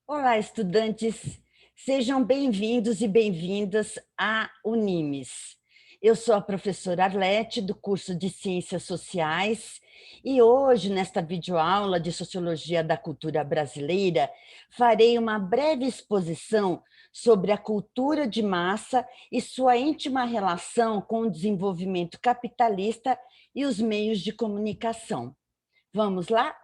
Olá, estudantes! Sejam bem-vindos e bem-vindas à Unimes. Eu sou a professora Arlete, do curso de Ciências Sociais, e hoje, nesta videoaula de Sociologia da Cultura Brasileira, farei uma breve exposição sobre a cultura de massa e sua íntima relação com o desenvolvimento capitalista e os meios de comunicação. Vamos lá?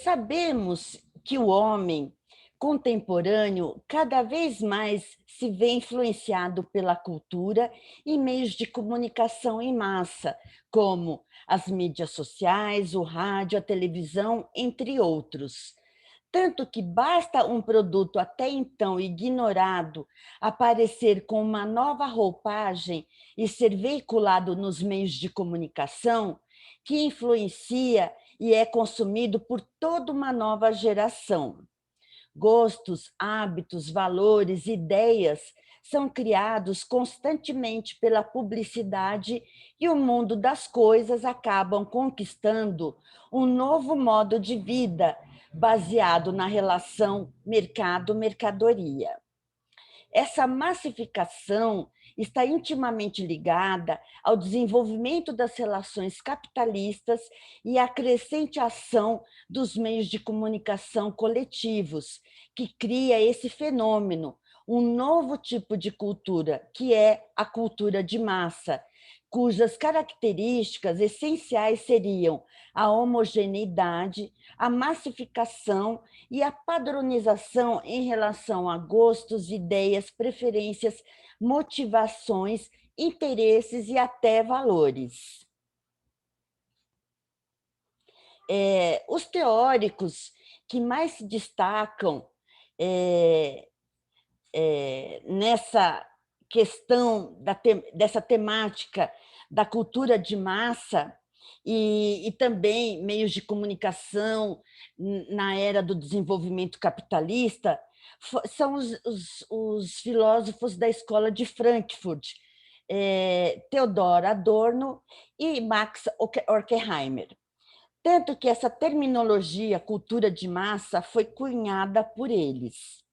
Sabemos que o homem contemporâneo cada vez mais se vê influenciado pela cultura e meios de comunicação em massa, como as mídias sociais, o rádio, a televisão, entre outros. Tanto que basta um produto até então ignorado aparecer com uma nova roupagem e ser veiculado nos meios de comunicação, que influencia e é consumido por toda uma nova geração. Gostos, hábitos, valores, ideias são criados constantemente pela publicidade e o mundo das coisas acabam conquistando um novo modo de vida baseado na relação mercado-mercadoria. Essa massificação está intimamente ligada ao desenvolvimento das relações capitalistas e à crescente ação dos meios de comunicação coletivos, que cria esse fenômeno, um novo tipo de cultura, que é a cultura de massa, cujas características essenciais seriam a homogeneidade, a massificação e a padronização em relação a gostos, ideias, preferências, motivações, interesses e até valores. Os teóricos que mais se destacam nessa questão dessa temática da cultura de massa e também meios de comunicação na era do desenvolvimento capitalista, são os filósofos da escola de Frankfurt, Theodor Adorno e Max Horkheimer. Tanto que essa terminologia cultura de massa foi cunhada por eles.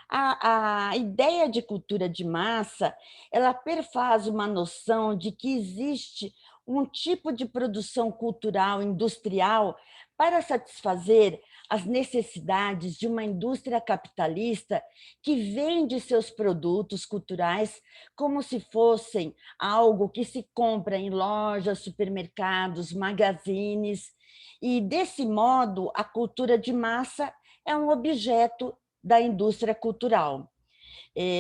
A ideia de cultura de massa, ela perfaz uma noção de que existe um tipo de produção cultural industrial para satisfazer as necessidades de uma indústria capitalista que vende seus produtos culturais como se fossem algo que se compra em lojas, supermercados, magazines, e desse modo a cultura de massa é um objeto da indústria cultural.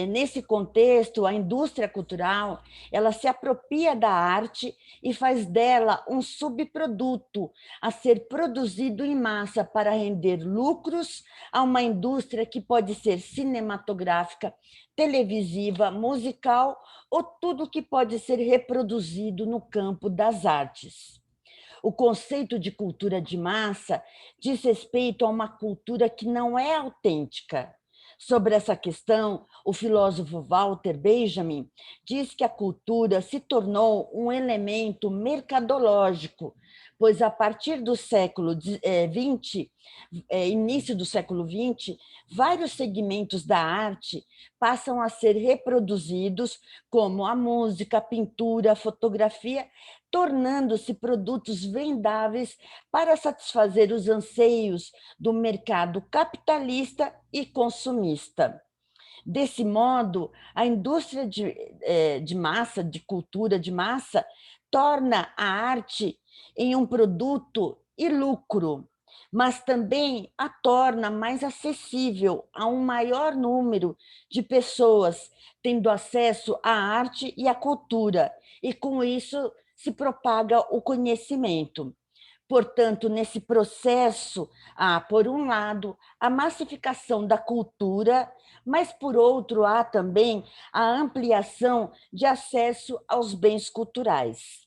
Nesse contexto, a indústria cultural, ela se apropria da arte e faz dela um subproduto a ser produzido em massa para render lucros a uma indústria que pode ser cinematográfica, televisiva, musical ou tudo que pode ser reproduzido no campo das artes. O conceito de cultura de massa diz respeito a uma cultura que não é autêntica. Sobre essa questão, o filósofo Walter Benjamin diz que a cultura se tornou um elemento mercadológico, pois a partir do século XX, início do século XX, vários segmentos da arte passam a ser reproduzidos, como a música, a pintura, a fotografia, tornando-se produtos vendáveis para satisfazer os anseios do mercado capitalista e consumista. Desse modo, a indústria de massa, de cultura de massa, torna a arte em um produto e lucro, mas também a torna mais acessível a um maior número de pessoas, tendo acesso à arte e à cultura, e com isso se propaga o conhecimento. Portanto, nesse processo, há, por um lado, a massificação da cultura, mas, por outro, há também a ampliação de acesso aos bens culturais.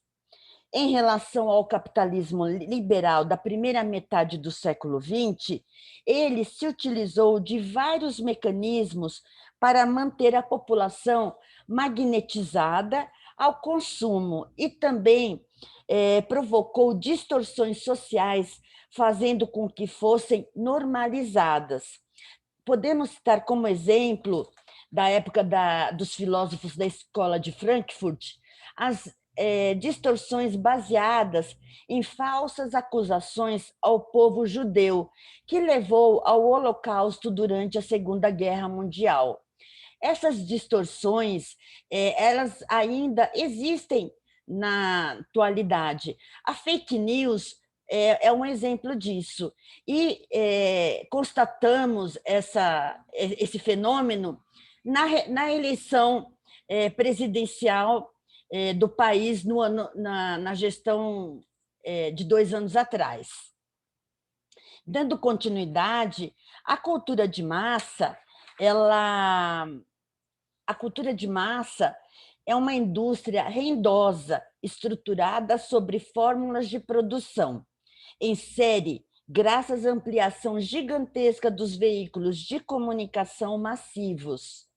Em relação ao capitalismo liberal da primeira metade do século XX, ele se utilizou de vários mecanismos para manter a população magnetizada ao consumo e também provocou distorções sociais, fazendo com que fossem normalizadas. Podemos citar como exemplo, da época dos filósofos da escola de Frankfurt, as distorções baseadas em falsas acusações ao povo judeu, que levou ao Holocausto durante a Segunda Guerra Mundial. Essas distorções, elas ainda existem na atualidade. A fake news é um exemplo disso. E constatamos esse fenômeno na eleição presidencial do país na gestão de 2 anos atrás. Dando continuidade, a cultura de massa, a cultura de massa é uma indústria rendosa, estruturada sobre fórmulas de produção em série, graças à ampliação gigantesca dos veículos de comunicação massivos.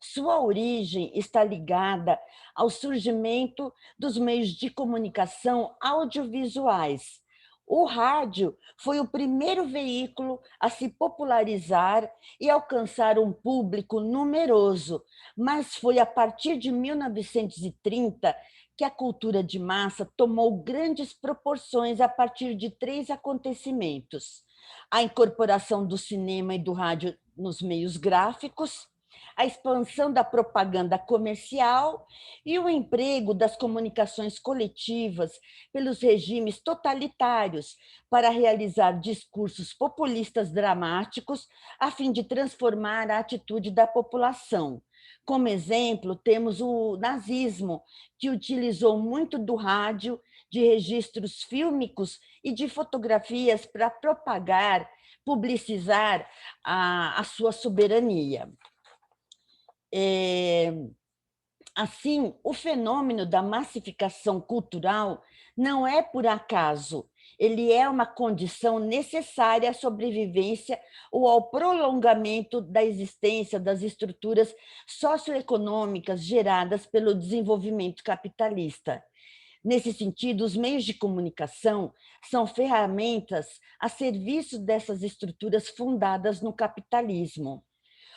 Sua origem está ligada ao surgimento dos meios de comunicação audiovisuais. O rádio foi o primeiro veículo a se popularizar e alcançar um público numeroso, mas foi a partir de 1930 que a cultura de massa tomou grandes proporções a partir de 3 acontecimentos: a incorporação do cinema e do rádio nos meios gráficos, a expansão da propaganda comercial e o emprego das comunicações coletivas pelos regimes totalitários para realizar discursos populistas dramáticos a fim de transformar a atitude da população. Como exemplo, temos o nazismo, que utilizou muito do rádio, de registros fílmicos e de fotografias para propagar, publicizar a sua soberania. Assim, o fenômeno da massificação cultural não é por acaso, ele é uma condição necessária à sobrevivência ou ao prolongamento da existência das estruturas socioeconômicas geradas pelo desenvolvimento capitalista. Nesse sentido, os meios de comunicação são ferramentas a serviço dessas estruturas fundadas no capitalismo.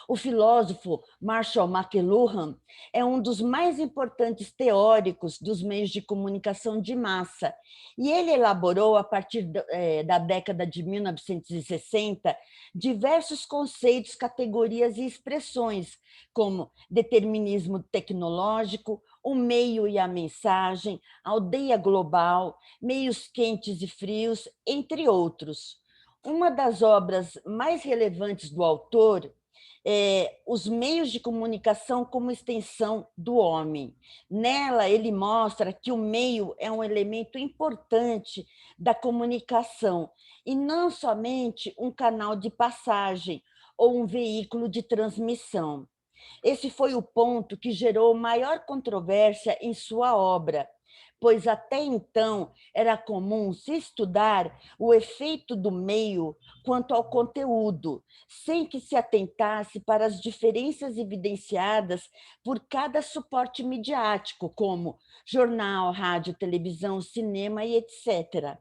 O filósofo Marshall McLuhan é um dos mais importantes teóricos dos meios de comunicação de massa, e ele elaborou, a partir da década de 1960, diversos conceitos, categorias e expressões, como determinismo tecnológico, o meio e a mensagem, aldeia global, meios quentes e frios, entre outros. Uma das obras mais relevantes do autor os meios de comunicação como extensão do homem. Nela, ele mostra que o meio é um elemento importante da comunicação e não somente um canal de passagem ou um veículo de transmissão. Esse foi o ponto que gerou maior controvérsia em sua obra, pois até então era comum se estudar o efeito do meio quanto ao conteúdo, sem que se atentasse para as diferenças evidenciadas por cada suporte midiático, como jornal, rádio, televisão, cinema e etc.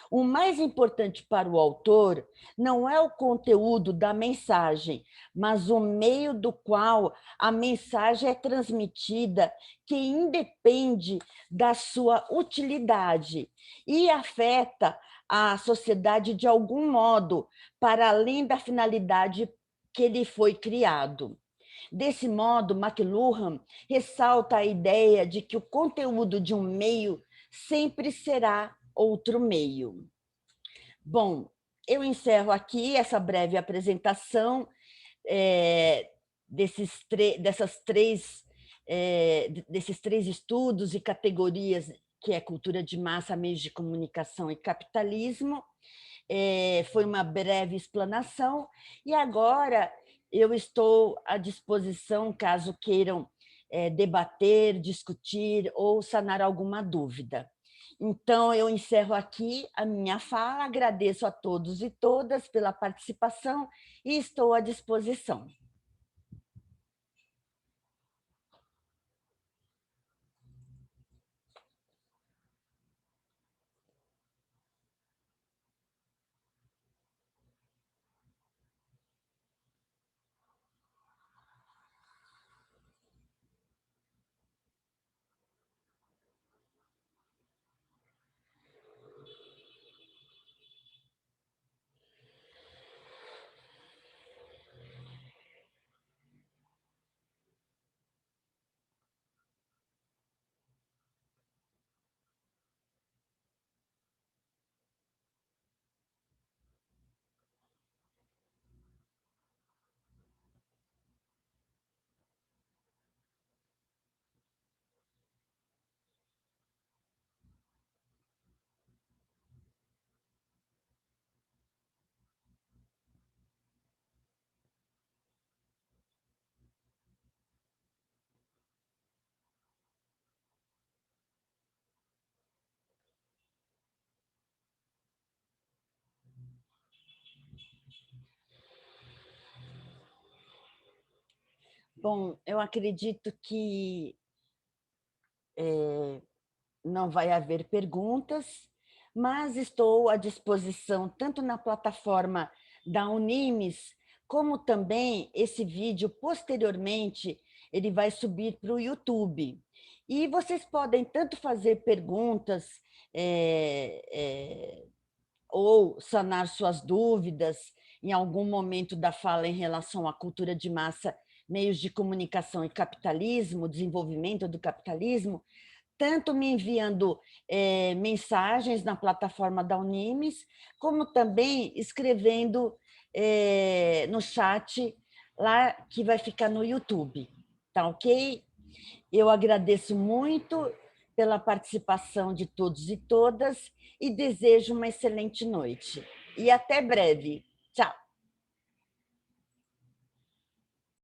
O mais importante para o autor não é o conteúdo da mensagem, mas o meio do qual a mensagem é transmitida, que independe da sua utilidade e afeta a sociedade de algum modo, para além da finalidade que ele foi criado. Desse modo, McLuhan ressalta a ideia de que o conteúdo de um meio sempre será outro meio. Bom, eu encerro aqui essa breve apresentação desses três estudos e categorias, que é cultura de massa, meios de comunicação e capitalismo. Foi uma breve explanação, e agora eu estou à disposição, caso queiram debater, discutir ou sanar alguma dúvida. Então, eu encerro aqui a minha fala, agradeço a todos e todas pela participação e estou à disposição. Bom, eu acredito que não vai haver perguntas, mas estou à disposição tanto na plataforma da Unimes, como também esse vídeo posteriormente ele vai subir para o YouTube. E vocês podem tanto fazer perguntas eh, eh, ou sanar suas dúvidas em algum momento da fala em relação à cultura de massa, meios de comunicação e capitalismo, desenvolvimento do capitalismo, tanto me enviando mensagens na plataforma da Unimes, como também escrevendo no chat lá que vai ficar no YouTube. Tá ok? Eu agradeço muito pela participação de todos e todas e desejo uma excelente noite. E até breve. Tchau.